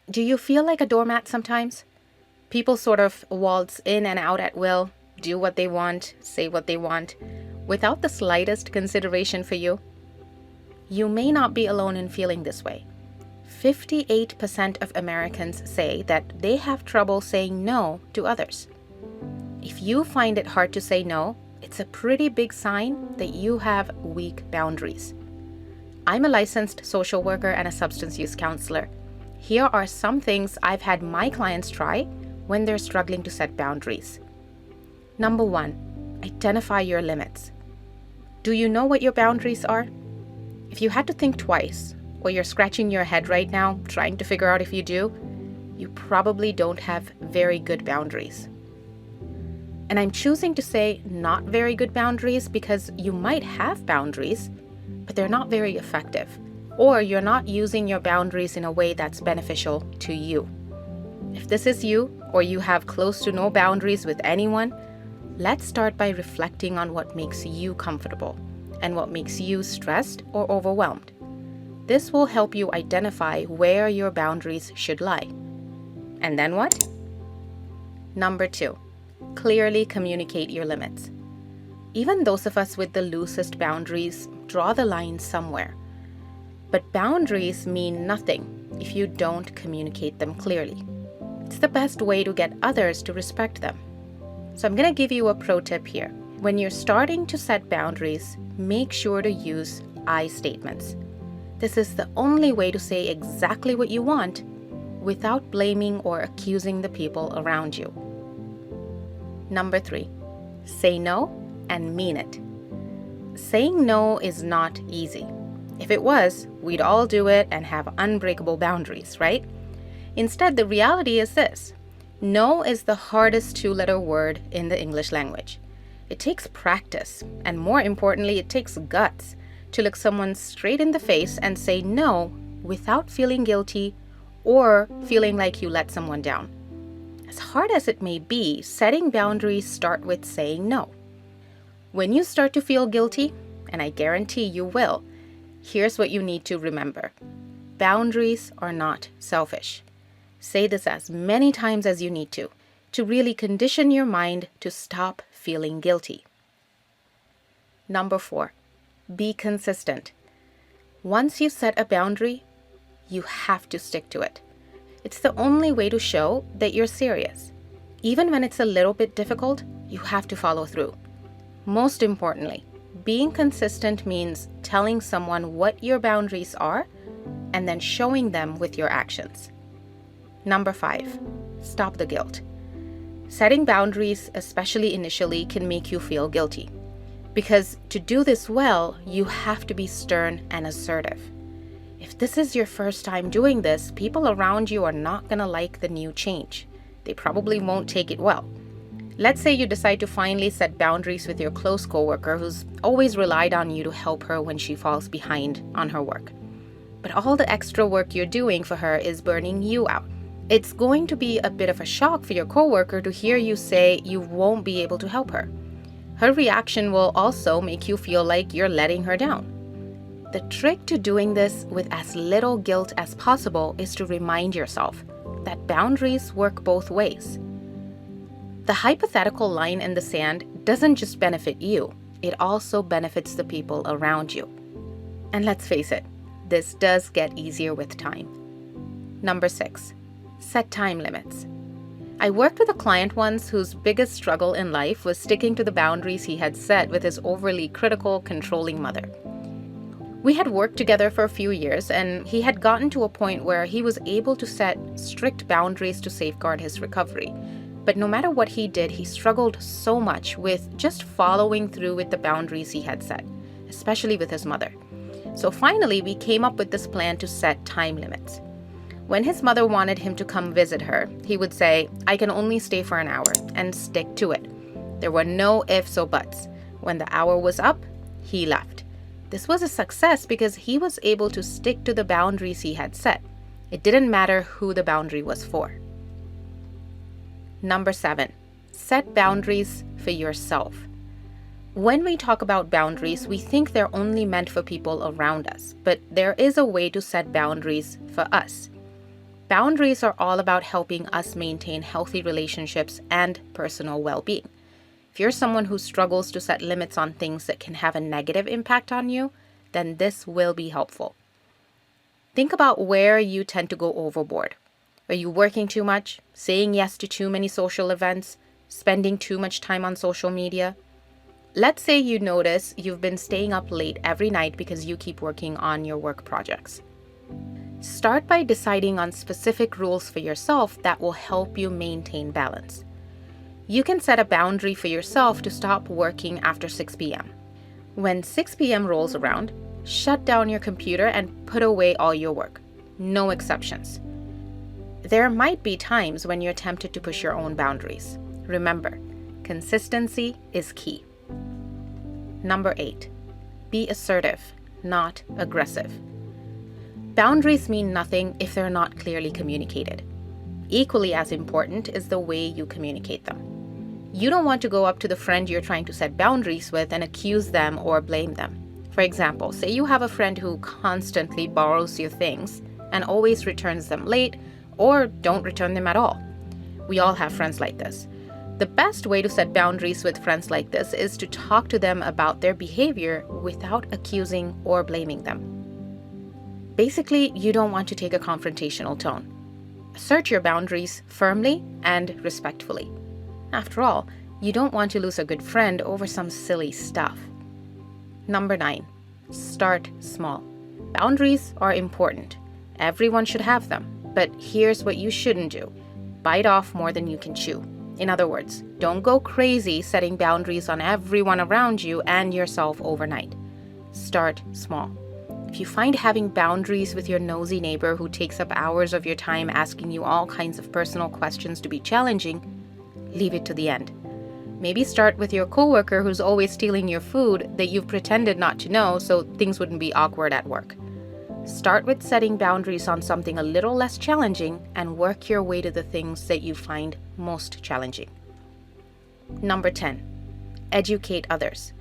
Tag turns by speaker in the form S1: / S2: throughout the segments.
S1: Do you feel like a doormat sometimes? People sort of waltz in and out at will, do what they want, say what they want, without the slightest consideration for you. You may not be alone in feeling this way. 58% of Americans say that they have trouble saying no to others. If you find it hard to say no, it's a pretty big sign that you have weak boundaries. I'm a licensed social worker and a substance use counselor. Here are some things I've had my clients try when they're struggling to set boundaries. Number 1, identify your limits. Do you know what your boundaries are? If you had to think twice, or you're scratching your head right now trying to figure out if you do, you probably don't have very good boundaries. And I'm choosing to say not very good boundaries because you might have boundaries, but they're not very effective, or you're not using your boundaries in a way that's beneficial to you. If this is you, or you have close to no boundaries with anyone, let's start by reflecting on what makes you comfortable and what makes you stressed or overwhelmed. This will help you identify where your boundaries should lie. And then what? Number 2, clearly communicate your limits. Even those of us with the loosest boundaries draw the line somewhere. But boundaries mean nothing if you don't communicate them clearly. It's the best way to get others to respect them. So I'm going to give you a pro tip here. When you're starting to set boundaries, make sure to use I statements. This is the only way to say exactly what you want without blaming or accusing the people around you. Number 3, say no and mean it. Saying no is not easy. If it was, we'd all do it and have unbreakable boundaries, right? Instead, the reality is this. No is the hardest 2-letter word in the English language. It takes practice, and more importantly, it takes guts to look someone straight in the face and say no without feeling guilty or feeling like you let someone down. As hard as it may be, setting boundaries start with saying no. When you start to feel guilty, and I guarantee you will, here's what you need to remember. Boundaries are not selfish. Say this as many times as you need to really condition your mind to stop feeling guilty. Number 4, be consistent. Once you set a boundary, you have to stick to it. It's the only way to show that you're serious. Even when it's a little bit difficult, you have to follow through. Most importantly, being consistent means telling someone what your boundaries are and then showing them with your actions. Number 5, stop the guilt. Setting boundaries, especially initially, can make you feel guilty. Because to do this well, you have to be stern and assertive. If this is your first time doing this, people around you are not going to like the new change. They probably won't take it well. Let's say you decide to finally set boundaries with your close coworker who's always relied on you to help her when she falls behind on her work. But all the extra work you're doing for her is burning you out. It's going to be a bit of a shock for your coworker to hear you say you won't be able to help her. Her reaction will also make you feel like you're letting her down. The trick to doing this with as little guilt as possible is to remind yourself that boundaries work both ways. The hypothetical line in the sand doesn't just benefit you, it also benefits the people around you. And let's face it, this does get easier with time. Number 6, set time limits. I worked with a client once whose biggest struggle in life was sticking to the boundaries he had set with his overly critical, controlling mother. We had worked together for a few years, and he had gotten to a point where he was able to set strict boundaries to safeguard his recovery. But no matter what he did, he struggled so much with just following through with the boundaries he had set, especially with his mother. So finally, we came up with this plan to set time limits. When his mother wanted him to come visit her, he would say, "I can only stay for an hour," and stick to it. There were no ifs or buts. When the hour was up, he left. This was a success because he was able to stick to the boundaries he had set. It didn't matter who the boundary was for. Number 7, set boundaries for yourself. When we talk about boundaries, we think they're only meant for people around us, but there is a way to set boundaries for us. Boundaries are all about helping us maintain healthy relationships and personal well-being. If you're someone who struggles to set limits on things that can have a negative impact on you, then this will be helpful. Think about where you tend to go overboard. Are you working too much, saying yes to too many social events, spending too much time on social media? Let's say you notice you've been staying up late every night because you keep working on your work projects. Start by deciding on specific rules for yourself that will help you maintain balance. You can set a boundary for yourself to stop working after 6 p.m. When 6 p.m. rolls around, shut down your computer and put away all your work. No exceptions. There might be times when you're tempted to push your own boundaries. Remember, consistency is key. Number 8, be assertive, not aggressive. Boundaries mean nothing if they're not clearly communicated. Equally as important is the way you communicate them. You don't want to go up to the friend you're trying to set boundaries with and accuse them or blame them. For example, say you have a friend who constantly borrows your things and always returns them late or don't return them at all. We all have friends like this. The best way to set boundaries with friends like this is to talk to them about their behavior without accusing or blaming them. Basically, you don't want to take a confrontational tone. Assert your boundaries firmly and respectfully. After all, you don't want to lose a good friend over some silly stuff. Number 9, start small. Boundaries are important. Everyone should have them, but here's what you shouldn't do. Bite off more than you can chew. In other words, don't go crazy setting boundaries on everyone around you and yourself overnight. Start small. If you find having boundaries with your nosy neighbor who takes up hours of your time asking you all kinds of personal questions to be challenging, leave it to the end. Maybe start with your coworker who's always stealing your food that you've pretended not to know so things wouldn't be awkward at work. Start with setting boundaries on something a little less challenging and work your way to the things that you find most challenging. Number 10, educate others.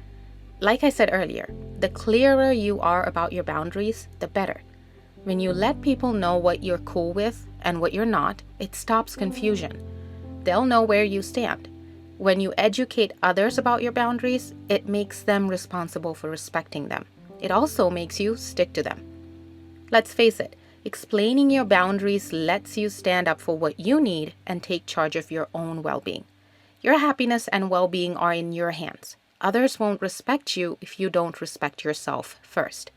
S1: Like I said earlier, the clearer you are about your boundaries, the better. When you let people know what you're cool with and what you're not, it stops confusion. They'll know where you stand. When you educate others about your boundaries, it makes them responsible for respecting them. It also makes you stick to them. Let's face it, explaining your boundaries lets you stand up for what you need and take charge of your own well-being. Your happiness and well-being are in your hands. Others won't respect you if you don't respect yourself first.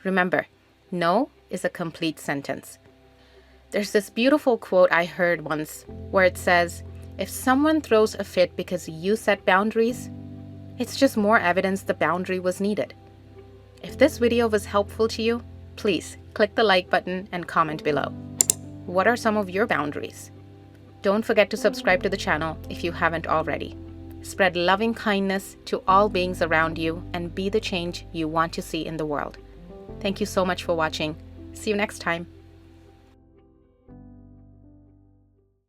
S1: Remember, no is a complete sentence. There's this beautiful quote I heard once where it says, if someone throws a fit because you set boundaries, it's just more evidence the boundary was needed. If this video was helpful to you, please click the like button and comment below. What are some of your boundaries? Don't forget to subscribe to the channel if you haven't already. Spread loving kindness to all beings around you and be the change you want to see in the world. Thank you so much for watching. See you next time.